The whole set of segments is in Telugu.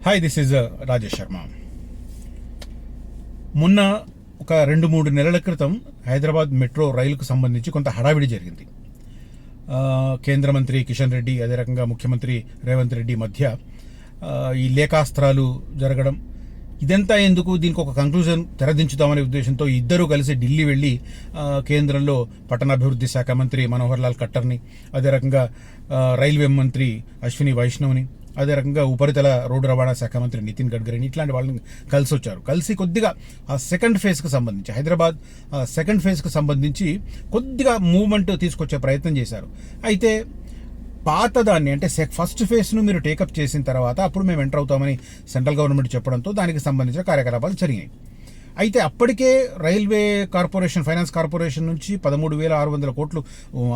Hi, this is Rajesh Sharma. మొన్న ఒక 2-3 నెలల క్రితం హైదరాబాద్ మెట్రో రైలుకు సంబంధించి కొంత హడావిడి జరిగింది. కేంద్ర మంత్రి కిషన్ రెడ్డి, అదే రకంగా ముఖ్యమంత్రి రేవంత్ రెడ్డి మధ్య ఈ లేఖాస్త్రాలు జరగడం, ఇదంతా ఎందుకు, దీనికి ఒక కంక్లూజన్ తెరదించుదామనే ఉద్దేశంతో ఇద్దరూ కలిసి ఢిల్లీ వెళ్ళి కేంద్రంలో పట్టణాభివృద్ధి శాఖ మంత్రి మనోహర్ లాల్ ఖట్టర్ని, అదే రకంగా రైల్వే మంత్రి అశ్విని వైష్ణవ్ని, అదే రకంగా ఉపరితల రోడ్డు రవాణా శాఖ మంత్రి నితిన్ గడ్కరీని, ఇట్లాంటి వాళ్ళని కలిసి వచ్చారు. కలిసి కొద్దిగా ఆ సెకండ్ ఫేజ్కి సంబంధించి, హైదరాబాద్ సెకండ్ ఫేజ్కి సంబంధించి కొద్దిగా మూవ్మెంట్ తీసుకొచ్చే ప్రయత్నం చేశారు. అయితే పాతదాన్ని, అంటే ఫస్ట్ ఫేజ్ను మీరు టేకప్ చేసిన తర్వాత అప్పుడు మేము ఎంటర్ అవుతామని సెంట్రల్ గవర్నమెంట్ చెప్పడంతో దానికి సంబంధించిన కార్యకలాపాలు జరిగాయి. అయితే అప్పటికే రైల్వే కార్పొరేషన్, ఫైనాన్స్ కార్పొరేషన్ నుంచి 13,600 కోట్లు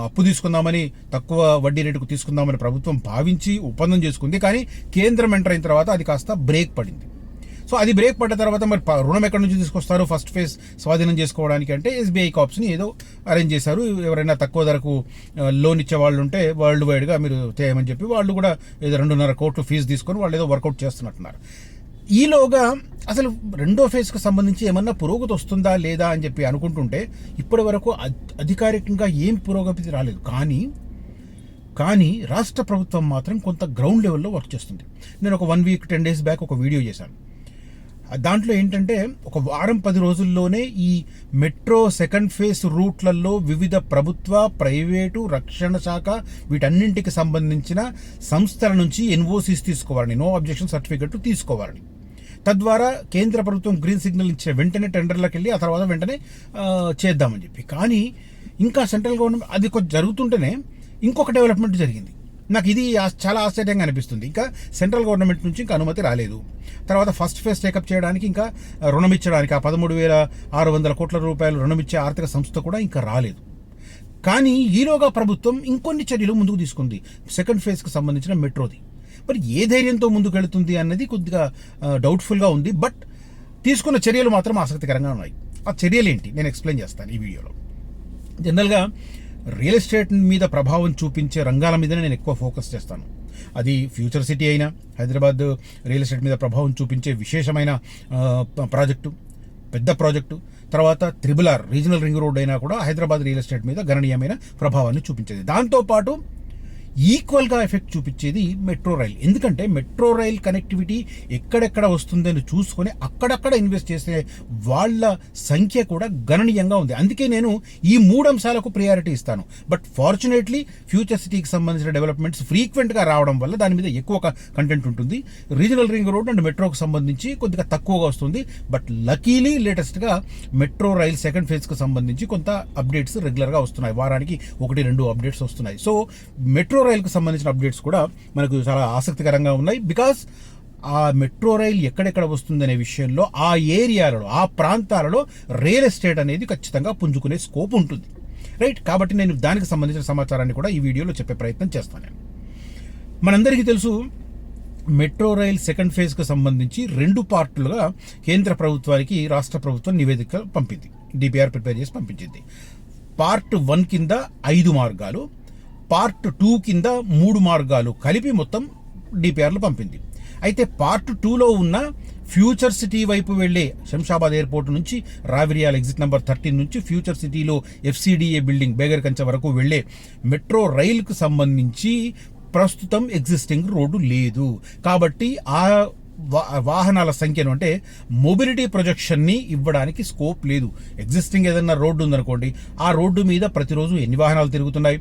అప్పు తీసుకుందామని, తక్కువ వడ్డీ రేటుకు తీసుకుందామని ప్రభుత్వం భావించి ఒప్పందం చేసుకుంది. కానీ కేంద్రం ఎంటర్ అయిన తర్వాత అది కాస్త బ్రేక్ పడింది. సో అది బ్రేక్ పడ్డ తర్వాత మరి రుణం ఎక్కడి నుంచి తీసుకొస్తారు ఫస్ట్ ఫేజ్ స్వాధీనం చేసుకోవడానికి? అంటే ఎస్బీఐ కార్ప్స్ని ఏదో అరేంజ్ చేశారు. ఎవరైనా తక్కువ ధరకు లోన్ ఇచ్చే వాళ్ళు ఉంటే వరల్డ్ వైడ్గా మీరు చేయమని చెప్పి వాళ్ళు కూడా ఏదో 2.5 కోట్లు ఫీజు తీసుకొని వాళ్ళు ఏదో వర్కౌట్ చేస్తున్నట్టున్నారు. ఈలోగా అసలు రెండో ఫేజ్కి సంబంధించి ఏమన్నా పురోగతి వస్తుందా లేదా అని చెప్పి అనుకుంటుంటే ఇప్పటి వరకు అధికారికంగా ఏం పురోగతి రాలేదు. కానీ రాష్ట్ర ప్రభుత్వం మాత్రం కొంత గ్రౌండ్ లెవెల్లో వర్క్ చేస్తుంది. నేను ఒక 1 వీక్ 10 డేస్ బ్యాక్ ఒక వీడియో చేశాను. దాంట్లో ఏంటంటే ఒక వారం 10 రోజుల్లోనే ఈ మెట్రో సెకండ్ ఫేజ్ రూట్లలో వివిధ ప్రభుత్వ, ప్రైవేటు, రక్షణ శాఖ వీటన్నింటికి సంబంధించిన సంస్థల నుంచి ఎన్ఓసీస్ తీసుకోవాలని, నో అబ్జెక్షన్ సర్టిఫికెట్ తీసుకోవాలని, తద్వారా కేంద్ర ప్రభుత్వం గ్రీన్ సిగ్నల్ ఇచ్చిన వెంటనే టెండర్లకు వెళ్ళి ఆ తర్వాత వెంటనే చేద్దామని చెప్పి. కానీ ఇంకా సెంట్రల్ గవర్నమెంట్ అది కొంచెం జరుగుతుంటేనే ఇంకొక డెవలప్మెంట్ జరిగింది. నాకు ఇది చాలా ఆశ్చర్యంగా అనిపిస్తుంది. ఇంకా సెంట్రల్ గవర్నమెంట్ నుంచి ఇంకా అనుమతి రాలేదు. తర్వాత ఫస్ట్ ఫేజ్ టేకప్ చేయడానికి, ఇంకా రుణం ఇచ్చడానికి, ఆ 13,600 కోట్ల రూపాయలు రుణం ఇచ్చే ఆర్థిక సంస్థ కూడా ఇంకా రాలేదు. కానీ ఈలోగా ప్రభుత్వం ఇంకొన్ని చర్యలు ముందుకు తీసుకుంది సెకండ్ ఫేజ్కి సంబంధించిన మెట్రోది. మరి ఏ ధైర్యంతో ముందుకు వెళుతుంది అన్నది కొద్దిగా డౌట్ఫుల్గా ఉంది. బట్ తీసుకున్న చర్యలు మాత్రం ఆసక్తికరంగా ఉన్నాయి. ఆ చర్యలు ఏంటి నేను ఎక్స్ప్లెయిన్ చేస్తాను ఈ వీడియోలో. జనరల్గా రియల్ ఎస్టేట్ మీద ప్రభావం చూపించే రంగాల మీదనే నేను ఎక్కువ ఫోకస్ చేస్తాను. అది ఫ్యూచర్ సిటీ అయినా, హైదరాబాద్ రియల్ ఎస్టేట్ మీద ప్రభావం చూపించే విశేషమైన ప్రాజెక్టు, పెద్ద ప్రాజెక్టు, తర్వాత RRR రీజనల్ రింగ్ రోడ్ అయినా కూడా హైదరాబాద్ రియల్ ఎస్టేట్ మీద గణనీయమైన ప్రభావాన్ని చూపించేది. దాంతోపాటు ఈక్వల్గా ఎఫెక్ట్ చూపించేది మెట్రో రైల్. ఎందుకంటే మెట్రో రైల్ కనెక్టివిటీ ఎక్కడెక్కడ వస్తుందని చూసుకొని అక్కడక్కడ ఇన్వెస్ట్ చేసే వాళ్ళ సంఖ్య కూడా గణనీయంగా ఉంది. అందుకే నేను ఈ 3 అంశాలకు ప్రయారిటీ ఇస్తాను. బట్ ఫార్చునేట్లీ ఫ్యూచర్ సిటీకి సంబంధించిన డెవలప్మెంట్స్ ఫ్రీక్వెంట్గా రావడం వల్ల దాని మీద ఎక్కువ కంటెంట్ ఉంటుంది. రీజనల్ రింగ్ రోడ్ అండ్ మెట్రోకి సంబంధించి కొద్దిగా తక్కువగా వస్తుంది. బట్ లకీలీ లేటెస్ట్గా మెట్రో రైల్ సెకండ్ ఫేజ్కి సంబంధించి కొంత అప్డేట్స్ రెగ్యులర్గా వస్తున్నాయి. వారానికి 1-2 అప్డేట్స్ వస్తున్నాయి. సో మెట్రో రైల్కి సంబంధించిన అప్డేట్స్ కూడా మనకు చాలా ఆసక్తికరంగా ఉన్నాయి. బికాస్ ఆ మెట్రో రైల్ ఎక్కడెక్కడ వస్తుందనే విషయంలో ఆ ఏరియాలలో, ఆ ప్రాంతాలలో రియల్ ఎస్టేట్ అనేది ఖచ్చితంగా పుంజుకునే స్కోప్ ఉంటుంది. రైట్, కాబట్టి నేను దానికి సంబంధించిన సమాచారాన్ని కూడా ఈ వీడియోలో చెప్పే ప్రయత్నం చేస్తాను. మనందరికీ తెలుసు, మెట్రో రైల్ సెకండ్ ఫేజ్కి సంబంధించి 2 పార్టులుగా కేంద్ర ప్రభుత్వానికి రాష్ట్ర ప్రభుత్వం నివేదిక పంపింది, డిపిఆర్ ప్రిపేర్ చేసి పంపించింది. పార్ట్ 1 కింద 5 మార్గాలు, పార్ట్ 2 కింద 3 మార్గాలు కలిపి మొత్తం డిపిఆర్లు పంపింది. అయితే పార్ట్ 2లో ఉన్న ఫ్యూచర్ సిటీ వైపు వెళ్లే శంషాబాద్ ఎయిర్పోర్ట్ నుంచి రావిరియాల్ ఎగ్జిట్ నెంబర్ 13 నుంచి ఫ్యూచర్ సిటీలో FCDA బిల్డింగ్ బేగర్ కంచె వరకు వెళ్లే మెట్రో రైలుకు సంబంధించి ప్రస్తుతం ఎగ్జిస్టింగ్ రోడ్డు లేదు. కాబట్టి ఆ వాహనాల సంఖ్యను, అంటే మొబిలిటీ ప్రొజెక్షన్ని ఇవ్వడానికి స్కోప్ లేదు. ఎగ్జిస్టింగ్ ఏదన్నా రోడ్డు ఉందనుకోండి, ఆ రోడ్డు మీద ప్రతిరోజు ఎన్ని వాహనాలు తిరుగుతున్నాయి,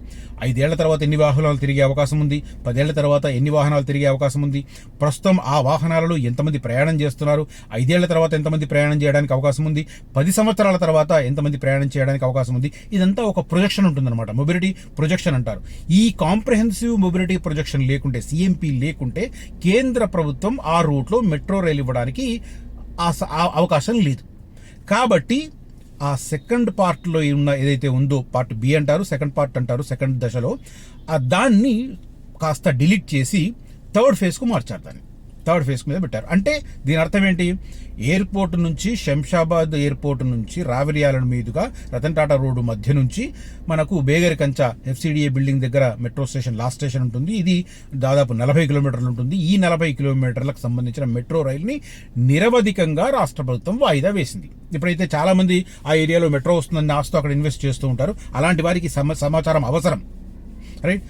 5 ఏళ్ల తర్వాత ఎన్ని వాహనాలు తిరిగే అవకాశం ఉంది, 10 ఏళ్ల తర్వాత ఎన్ని వాహనాలు తిరిగే అవకాశం ఉంది, ప్రస్తుతం ఆ వాహనాలలో ఎంతమంది ప్రయాణం చేస్తున్నారు, 5 ఏళ్ల తర్వాత ఎంతమంది ప్రయాణం చేయడానికి అవకాశం ఉంది, 10 సంవత్సరాల తర్వాత ఎంతమంది ప్రయాణం చేయడానికి అవకాశం ఉంది. ఇదంతా ఒక ప్రొజెక్షన్ ఉంటుందన్నమాట, మొబిలిటీ ప్రొజెక్షన్ అంటారు. ఈ కాంప్రహెన్సివ్ మొబిలిటీ ప్రొజెక్షన్ లేకుంటే, CMP లేకుంటే కేంద్ర ప్రభుత్వం ఆ రూట్లో మెట్రో రైలు ఇవ్వడానికి అవకాశం లేదు. కాబట్టి ఆ సెకండ్ పార్ట్లో ఉన్న ఏదైతే ఉందో, పార్ట్ B అంటారు, సెకండ్ పార్ట్ అంటారు, సెకండ్ దశలో దాన్ని కాస్త డిలీట్ చేసి థర్డ్ ఫేజ్కు మార్చారు దాన్ని. థర్డ్ ఫేజ్ మీద పెట్టారు. అంటే దీని అర్థం ఏంటి, ఎయిర్పోర్ట్ నుంచి శంషాబాద్ ఎయిర్పోర్ట్ నుంచి రావిరియాల మీదుగా రతన్ టాటా రోడ్డు మధ్య నుంచి మనకు బేగరి కంచ FCDA బిల్డింగ్ దగ్గర మెట్రో స్టేషన్ లాస్ట్ స్టేషన్ ఉంటుంది. ఇది దాదాపు 40 కిలోమీటర్లు ఉంటుంది. ఈ 40 కిలోమీటర్లకు సంబంధించిన మెట్రో రైలుని నిరవధికంగా రాష్ట్ర ప్రభుత్వం వాయిదా వేసింది. ఇప్పుడైతే చాలా మంది ఆ ఏరియాలో మెట్రో వస్తుందని ఆస్తూ అక్కడ ఇన్వెస్ట్ చేస్తూ ఉంటారు. అలాంటి వారికి సమాచారం అవసరం, రైట్.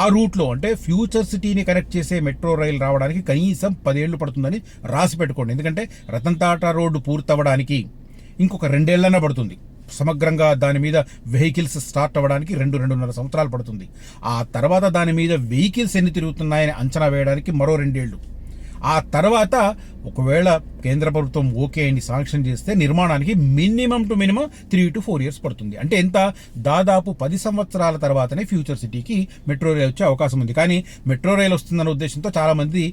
ఆ రూట్లో అంటే ఫ్యూచర్ సిటీని కనెక్ట్ చేసే మెట్రో రైలు రావడానికి కనీసం 10 ఏళ్లు పడుతుందని రాసి పెట్టుకోండి. ఎందుకంటే రతన్ టాటా రోడ్డు పూర్తవ్వడానికి ఇంకొక 2 ఏళ్లన్నా పడుతుంది. సమగ్రంగా దాని మీద వెహికల్స్ స్టార్ట్ అవ్వడానికి 2-2.5 సంవత్సరాలు పడుతుంది. ఆ తర్వాత దాని మీద వెహికల్స్ ఎన్ని తిరుగుతున్నాయని అంచనా వేయడానికి మరో 2 ఏళ్ళు. ఆ తర్వాత ఒకవేళ కేంద్ర ప్రభుత్వం ఓకే అని శాంక్షన్ చేస్తే నిర్మాణానికి మినిమం 3 to 4 years పడుతుంది. అంటే ఎంత, దాదాపు 10 సంవత్సరాల తర్వాతనే ఫ్యూచర్ సిటీకి మెట్రో రైలు వచ్చే అవకాశం ఉంది. కానీ మెట్రో రైలు వస్తుందన్న ఉద్దేశంతో చాలా మంది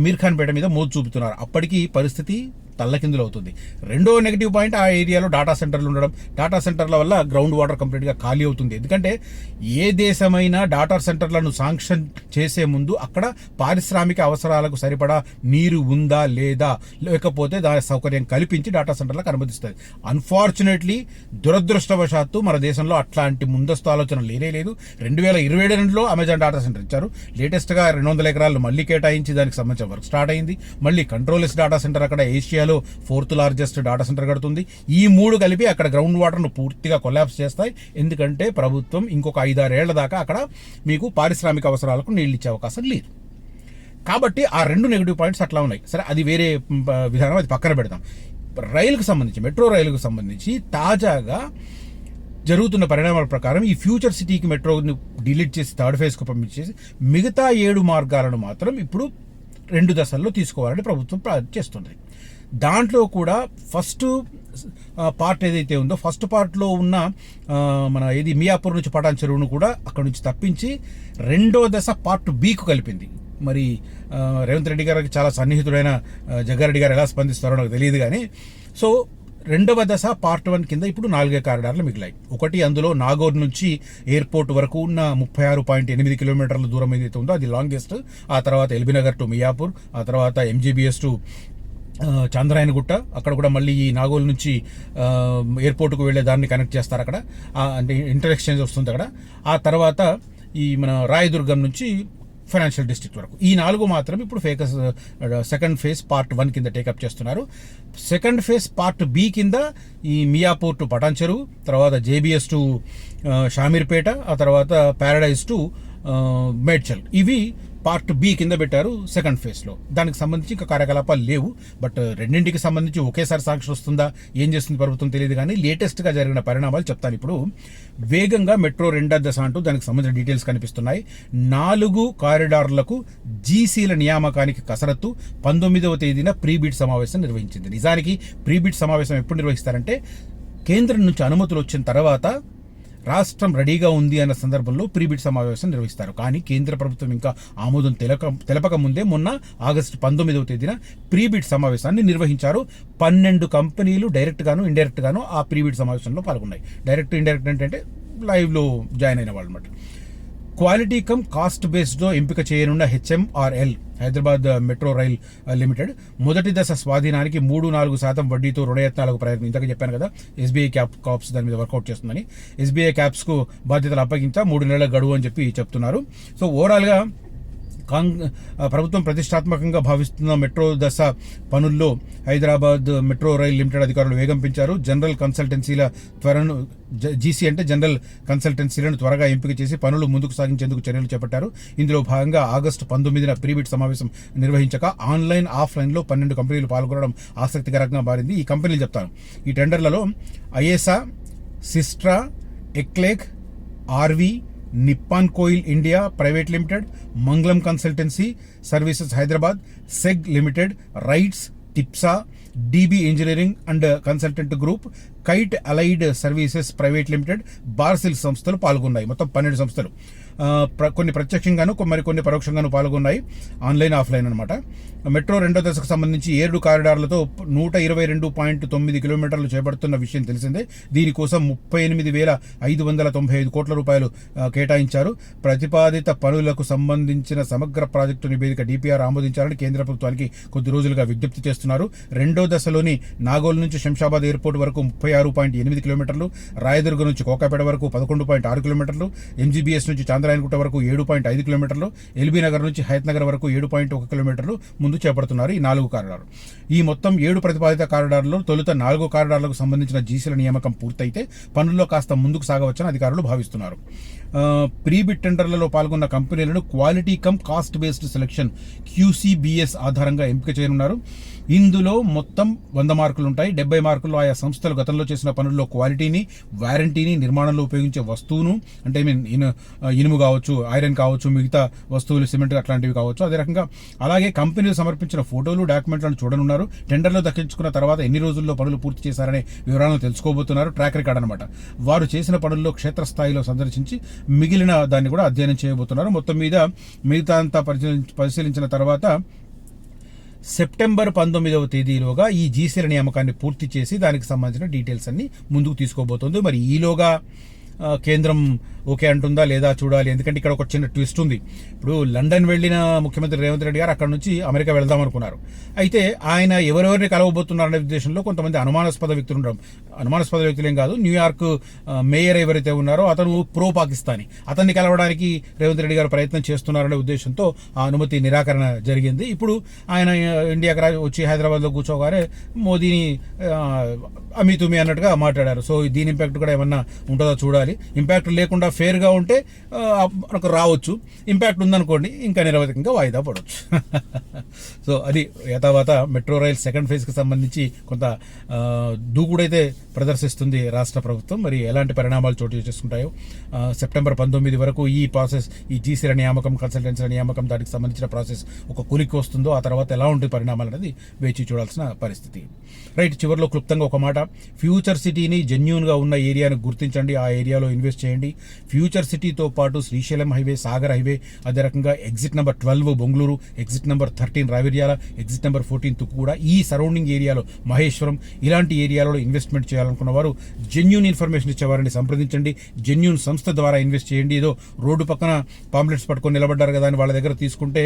మీర్ ఖాన్ పేట మీద మోజు చూపుతున్నారు. అప్పటికి పరిస్థితి తల్లకిందులు అవుతుంది. రెండో నెగిటివ్ పాయింట్, ఆ ఏరియాలో డాటా సెంటర్లు ఉండడం. డాటా సెంటర్ల వల్ల గ్రౌండ్ వాటర్ కంప్లీట్గా ఖాళీ అవుతుంది. ఎందుకంటే ఏ దేశమైనా డాటా సెంటర్లను శాంక్షన్ చేసే ముందు అక్కడ పారిశ్రామిక అవసరాలకు సరిపడా నీరు ఉందా లేదా, లేకపోతే దాని సౌకర్యం కల్పించి డాటా సెంటర్లకు అనుమతిస్తుంది. అన్ఫార్చునేట్లీ దురదృష్టవశాత్తు మన దేశంలో అట్లాంటి ముందస్తు ఆలోచన లేనే లేదు. 2022లో అమెజాన్ డాటా సెంటర్ ఇచ్చారు. లేటెస్ట్గా 200 ఎకరాలు మళ్ళీ కేటాయించి దానికి సంబంధించిన వర్క్ స్టార్ట్ అయింది. మళ్ళీ కంట్రోల్లెస్ డాటా సెంటర్ అక్కడ ఏషియాలో 4th లార్జెస్ట్ డాటా సెంటర్ కడుతుంది. ఈ 3 కలిపి అక్కడ గ్రౌండ్ వాటర్ను పూర్తిగా కొలాప్స్ చేస్తాయి. ఎందుకంటే ప్రభుత్వం ఇంకొక 5-6 ఏళ్ల దాకా అక్కడ మీకు పారిశ్రామిక అవసరాలకు నీళ్ళు ఇచ్చే అవకాశం లేదు. కాబట్టి ఆ 2 నెగిటివ్ పాయింట్స్ అట్లా ఉన్నాయి. సరే, అది వేరే విధానం, అది పక్కన పెడతాం. రైలుకు సంబంధించి, మెట్రో రైలుకు సంబంధించి తాజాగా జరుగుతున్న పరిణామాల ప్రకారం ఈ ఫ్యూచర్ సిటీకి మెట్రోని డిలీట్ చేసి థర్డ్ ఫేజ్కు పంపించేసి మిగతా 7 మార్గాలను మాత్రం ఇప్పుడు 2 దశల్లో తీసుకోవాలని ప్రభుత్వం చేస్తుంది. దాంట్లో కూడా ఫస్ట్ పార్ట్ ఏదైతే ఉందో, ఫస్ట్ పార్ట్లో ఉన్న మన మియాపూర్ నుంచి పటాన్ చెరువును కూడా అక్కడ నుంచి తప్పించి 2వ దశ పార్ట్ బికు కలిపింది. మరి రేవంత్ రెడ్డి గారికి చాలా సన్నిహితుడైన జగ్గారెడ్డి గారు ఎలా స్పందిస్తారో నాకు తెలియదు. కానీ సో 2వ దశ పార్ట్ 1 కింద ఇప్పుడు 4 కారిడార్లు మిగిలాయి. ఒకటి, అందులో నాగోర్ నుంచి ఎయిర్పోర్ట్ వరకు ఉన్న 36.8 కిలోమీటర్ల దూరం ఏదైతే ఉందో అది లాంగెస్ట్. ఆ తర్వాత ఎల్బీనగర్ టు మియాపూర్, ఆ తర్వాత MGBS టు చాంద్రాయనగుట్ట, అక్కడ కూడా మళ్ళీ ఈ నాగోల్ నుంచి ఎయిర్పోర్ట్కు వెళ్ళే దాన్ని కనెక్ట్ చేస్తారు. అక్కడ అంటే ఇంటర్ ఎక్స్చేంజ్ వస్తుంది అక్కడ. ఆ తర్వాత ఈ మన రాయదుర్గం నుంచి ఫైనాన్షియల్ డిస్ట్రిక్ట్ వరకు ఈ 4 మాత్రం ఇప్పుడు సెకండ్ ఫేజ్ పార్ట్ 1 కింద టేకప్ చేస్తున్నారు. సెకండ్ ఫేజ్ పార్ట్ బి కింద ఈ మియాపూర్ టు పటాన్ చెరువు, తర్వాత JBS టు షామీర్పేట, ఆ తర్వాత ప్యారడైజ్ టు మేడ్చల్, ఇవి పార్ట్ బి కింద పెట్టారు సెకండ్ ఫేజ్లో. దానికి సంబంధించి ఇంకా కార్యకలాపాలు లేవు. బట్ రెండింటికి సంబంధించి ఒకేసారి శాంక్షన్ వస్తుందా, ఏం చేస్తుంది ప్రభుత్వం తెలియదు. కానీ లేటెస్ట్గా జరిగిన పరిణామాలు చెప్తాను ఇప్పుడు. వేగంగా మెట్రో 2వ దశ అంటూ దానికి సంబంధించిన డీటెయిల్స్ కనిపిస్తున్నాయి. 4 కారిడార్లకు GCల నియామకానికి కసరత్తు 19వ తేదీన ప్రీబిడ్ సమావేశం నిర్వహించింది. నిజానికి ప్రీబిడ్ సమావేశం ఎప్పుడు నిర్వహిస్తారంటే కేంద్రం నుంచి అనుమతులు వచ్చిన తర్వాత రాష్ట్రం రెడీగా ఉంది అన్న సందర్భంలో ప్రీబిడ్ సమావేశం నిర్వహిస్తారు. కానీ కేంద్ర ప్రభుత్వం ఇంకా ఆమోదం తెలపక ముందే మొన్న ఆగస్టు 19వ తేదీన ప్రీబిడ్ సమావేశాన్ని నిర్వహించారు. 12 కంపెనీలు డైరెక్ట్ గాను ఇండైరెక్ట్ గాను ఆ ప్రీబిడ్ సమావేశంలో పాల్గొన్నాయి. డైరెక్ట్ ఇండైరెక్ట్ అంటే లైవ్ లో జాయిన్ అయిన వాళ్ళు అన్నమాట. క్వాలిటీ కమ్ కాస్ట్ బేస్డ్లో ఎంపిక చేయనున్న HMRL Hyderabad metro rail limited మొదటి దశ స్వాధీనానికి 3-4% వడ్డీతో రుణయత్నాలకు ప్రయత్నం. ఇంతగా చెప్పాను కదా, SBI క్యాప్స్ దాని మీద వర్కౌట్ చేస్తుందని. SBI క్యాప్స్కు బాధ్యతలు అప్పగించా 3 నెలల గడువు అని చెప్తున్నారు. సో ఓవరాల్గా ప్రభుత్వం ప్రతిష్టాత్మకంగా భావిస్తున్న మెట్రో దశ పనుల్లో హైదరాబాద్ మెట్రో రైల్ లిమిటెడ్ అధికారులు వేగం పెంచారు. జనరల్ కన్సల్టెన్సీల త్వరను GC అంటే జనరల్ కన్సల్టెన్సీలను త్వరగా ఎంపిక చేసి పనులు ముందుకు సాగించేందుకు చర్యలు చేపట్టారు. ఇందులో భాగంగా ఆగస్టు 19న ప్రీబిడ్ సమావేశం నిర్వహించక ఆన్లైన్ ఆఫ్లైన్లో 12 కంపెనీలు పాల్గొనడం ఆసక్తికరంగా మారింది. ఈ కంపెనీలు చెప్తాను. ఈ టెండర్లలో ఐఎస్ఆ, సిస్ట్రా, ఎక్లేక్, RV, Nippon Koei India private limited, Mangalam consultancy services Hyderabad, సెగ్ limited, RITES, Typsa, DB engineering and consultant group, kite allied services private limited, బార్సిల్ సంస్థలు పాల్గొన్నాయి. మొత్తం 12 సంస్థలు. కొన్ని ప్రత్యక్షంగాను కొన్ని పరోక్షంగాను పాల్గొన్నాయి, ఆన్లైన్ ఆఫ్లైన్ అనమాట. మెట్రో రెండో దశకు సంబంధించి 7 కారిడార్లతో 122.9 కిలోమీటర్లు చేపడుతున్న విషయం తెలిసిందే. దీనికోసం 38,595 కోట్ల రూపాయలు కేటాయించారు. ప్రతిపాదిత పనులకు సంబంధించిన సమగ్ర ప్రాజెక్టు నివేదిక DPR ఆమోదించాలని కేంద్ర ప్రభుత్వానికి కొద్ది రోజులుగా విజ్ఞప్తి చేస్తున్నారు. రెండో దశలోని నాగోల్ నుంచి శంషాబాద్ ఎయిర్పోర్ట్ వరకు 36.8 కిలోమీటర్లు, రాయదుర్గ నుంచి కోకాపేట వరకు 11.6 కిలోమీటర్లు, MGBS నుంచి చాంద్రాయణగుట్ట వరకు 7.5 కిలోమీటర్లు, ఎల్బీ నగర్ నుంచి హయత్ నగర్ వరకు 7.1 కిలోమీటర్లు ముందు చేపడుతున్నారు ఈ 4 కారిడార్లు. ఈ మొత్తం 7 ప్రతిపాదిత కారిడార్లలో తొలుత 4 కారిడార్లకు సంబంధించిన జీసీల నియామకం పూర్తయితే పనుల్లో కాస్త ముందుకు సాగవచ్చని అధికారులు భావిస్తున్నారు. ప్రీబిడ్ టెండర్లలో పాల్గొన్న కంపెనీలను quality come cost based selection QCBS ఆధారంగా ఎంపిక చేయనున్నారు. ఇందులో మొత్తం 100 మార్కులు ఉంటాయి. 70 మార్కులు ఆయా సంస్థలు గతంలో చేసిన పనుల్లో క్వాలిటీని, వారంటీని, నిర్మాణంలో ఉపయోగించే వస్తువును, అంటే ఇనుము కావచ్చు, ఐరన్ కావచ్చు, మిగతా వస్తువులు సిమెంట్ అట్లాంటివి కావచ్చు, అదే రకంగా అలాగే కంపెనీలు సమర్పించిన ఫోటోలు, డాక్యుమెంట్లను చూడనున్నారు. టెండర్లో దక్కించుకున్న తర్వాత ఎన్ని రోజుల్లో పనులు పూర్తి చేశారనే వివరాలను తెలుసుకోబోతున్నారు. ట్రాక్ రికార్డ్ అనమాట. వారు చేసిన పనుల్లో క్షేత్రస్థాయిలో సందర్శించి మిగిలిన దాన్ని కూడా అధ్యయనం చేయబోతున్నారు. మొత్తం మీద మిగతా అంతా పరిశీలించిన తర్వాత సెప్టెంబర్ 19వ తేదీలోగా ఈ జీసీల నియామకాన్ని పూర్తి చేసి దానికి సంబంధించిన డీటెయిల్స్ అన్ని ముందుకు తీసుకోబోతోంది. మరి ఈలోగా కేంద్రం ఓకే అంటుందా లేదా చూడాలి. ఎందుకంటే ఇక్కడ ఒక చిన్న ట్విస్ట్ ఉంది. ఇప్పుడు లండన్ వెళ్ళిన ముఖ్యమంత్రి రేవంత్ రెడ్డి గారు అక్కడ నుంచి అమెరికా వెళ్దాం అనుకున్నారు. అయితే ఆయన ఎవరెవరిని కలవబోతున్నారనే ఉద్దేశంలో కొంతమంది అనుమానాస్పద వ్యక్తులు ఉండడం, అనుమానాస్పద వ్యక్తులేం కాదు, న్యూయార్క్ మేయర్ ఎవరైతే ఉన్నారో అతను ప్రో పాకిస్తానీ, అతన్ని కలవడానికి రేవంత్ రెడ్డి గారు ప్రయత్నం చేస్తున్నారనే ఉద్దేశంతో ఆ అనుమతి నిరాకరణ జరిగింది. ఇప్పుడు ఆయన ఇండియాకి వచ్చి హైదరాబాద్లో కూర్చోగానే మోదీని అమితుమి అన్నట్టుగా మాట్లాడారు. సో దీని ఇంపాక్ట్ కూడా ఏమన్నా ఉంటుందో చూడాలి. ఇంపాక్ట్ లేకుండా ఫేర్గా ఉంటే మనకు రావచ్చు, ఇంపాక్ట్ ఉందనుకోండి ఇంకా నిరవధికంగా వాయిదా పడవచ్చు. సో అది యథావాత మెట్రో రైల్ సెకండ్ ఫేజ్కి సంబంధించి కొంత దూకుడైతే ప్రదర్శిస్తుంది రాష్ట్ర ప్రభుత్వం. మరి ఎలాంటి పరిణామాలు చోటు చేసుకుంటాయో సెప్టెంబర్ 19 వరకు ఈ ప్రాసెస్, ఈ జీసీల నియామకం, కన్సల్టెన్సీల నియామకం, దానికి సంబంధించిన ప్రాసెస్ ఒక కొలిక్కి వస్తుందో ఆ తర్వాత ఎలా ఉంటుంది పరిణామాలు అనేది వేచి చూడాల్సిన పరిస్థితి. రైట్, చివరిలో క్లుప్తంగా ఒక మాట. ఫ్యూచర్ సిటీని జెన్యూన్గా ఉన్న ఏరియాను గుర్తించండి, ఆ ఏరియాలో ఇన్వెస్ట్ చేయండి. ఫ్యూచర్ సిటీతో పాటు శ్రీశైలం హైవే, సాగర్ హైవే, అదే రకంగా exit number 12 Bengaluru, exit number 13 Raviryal, exit number 14 కూడా ఈ సరౌండింగ్ ఏరియాలో మహేశ్వరం, ఇలాంటి ఏరియాలలో ఇన్వెస్ట్మెంట్ చేయాలనుకున్న వారు జెన్యూన్ ఇన్ఫర్మేషన్ ఇచ్చేవారిని సంప్రదించండి. జెన్యూన్ సంస్థ ద్వారా ఇన్వెస్ట్ చేయండి. ఏదో రోడ్డు పక్కన పాంప్లెట్స్ పట్టుకొని నిలబడ్డారు కదా అని వాళ్ళ దగ్గర తీసుకుంటే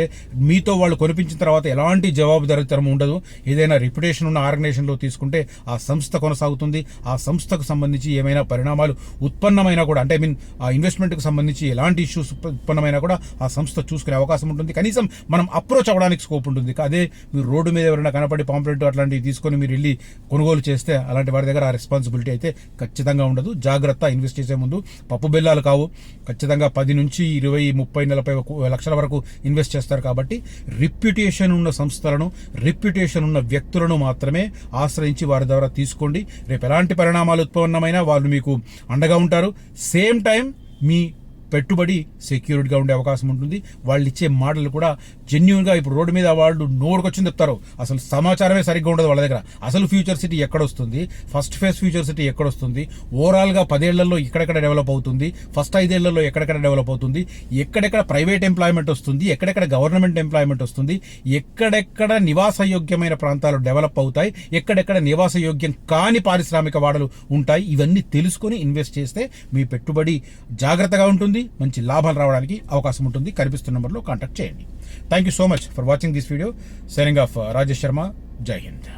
మీతో వాళ్ళు కొనిపించిన తర్వాత ఎలాంటి జవాబుదారీతనం ఉండదు. ఏదైనా రిప్యుటేషన్ ఉన్న ఆర్గనైజేషన్లో తీసుకుంటే ఆ సంస్థ కొనసాగుతుంది. ఆ సంస్థకు సంబంధించి ఏమైనా పరిణామాలు ఉత్పన్నమైనా కూడా, అంటే ఆ ఇన్వెస్ట్మెంట్కి సంబంధించి ఎలాంటి ఇష్యూస్ ఉత్పన్నమైనా కూడా ఆ సంస్థ చూసుకునే అవకాశం ఉంటుంది. కనీసం మనం అప్రోచ్ అవ్వడానికి స్కోప్ ఉంటుంది. అదే మీరు రోడ్డు మీద ఎవరైనా కనపడి పాంప్లెట్ అట్లాంటివి తీసుకొని మీరు వెళ్ళి కొనుగోలు చేస్తే అలాంటి వారి దగ్గర ఆ రెస్పాన్సిబిలిటీ అయితే ఖచ్చితంగా ఉండదు. జాగ్రత్త. ఇన్వెస్ట్ చేసే ముందు పప్పు బెల్లాలు కావు. ఖచ్చితంగా 10 నుంచి 20, 30, 40 లక్షల వరకు ఇన్వెస్ట్ చేస్తారు. కాబట్టి రిప్యుటేషన్ ఉన్న సంస్థలను, రిప్యుటేషన్ ఉన్న వ్యక్తులను మాత్రమే ఆశ్రయించి వారి ద్వారా తీసుకోండి. రేపు ఎలాంటి పరిణామాలు ఉత్పన్నమైనా వాళ్ళు మీకు అండగా ఉంటారు. సేమ్ టైం మీ పెట్టుబడి సెక్యూరిటీగా ఉండే అవకాశం ఉంటుంది. వాళ్ళు ఇచ్చే మాటలు కూడా జెన్యూన్గా, ఇప్పుడు రోడ్డు మీద వాళ్ళు నోడుకొచ్చింది చెప్తారు, అసలు సమాచారమే సరిగ్గా ఉండదు వాళ్ళ దగ్గర. అసలు ఫ్యూచర్ సిటీ ఎక్కడొస్తుంది, ఫస్ట్ ఫేజ్ ఫ్యూచర్ సిటీ ఎక్కడొస్తుంది, ఓవరాల్గా 10 ఏళ్లలో ఎక్కడెక్కడ డెవలప్ అవుతుంది, ఫస్ట్ 5 ఏళ్లలో ఎక్కడెక్కడ డెవలప్ అవుతుంది, ఎక్కడెక్కడ ప్రైవేట్ ఎంప్లాయ్మెంట్ వస్తుంది, ఎక్కడెక్కడ గవర్నమెంట్ ఎంప్లాయ్మెంట్ వస్తుంది, ఎక్కడెక్కడ నివాసయోగ్యమైన ప్రాంతాలు డెవలప్ అవుతాయి, ఎక్కడెక్కడ నివాసయోగ్యం కాని పారిశ్రామిక వాడలు ఉంటాయి. ఇవన్నీ తెలుసుకొని ఇన్వెస్ట్ చేస్తే మీ పెట్టుబడి జాగ్రత్తగా ఉంటుంది, మంచి లాభాలు రావడానికి అవకాశం ఉంటుంది. కనిపిస్తున్న నెంబర్లో కాంటాక్ట్ చేయండి. Thank you so much for watching this video. Signing off Rajesh Sharma. జై హింద్.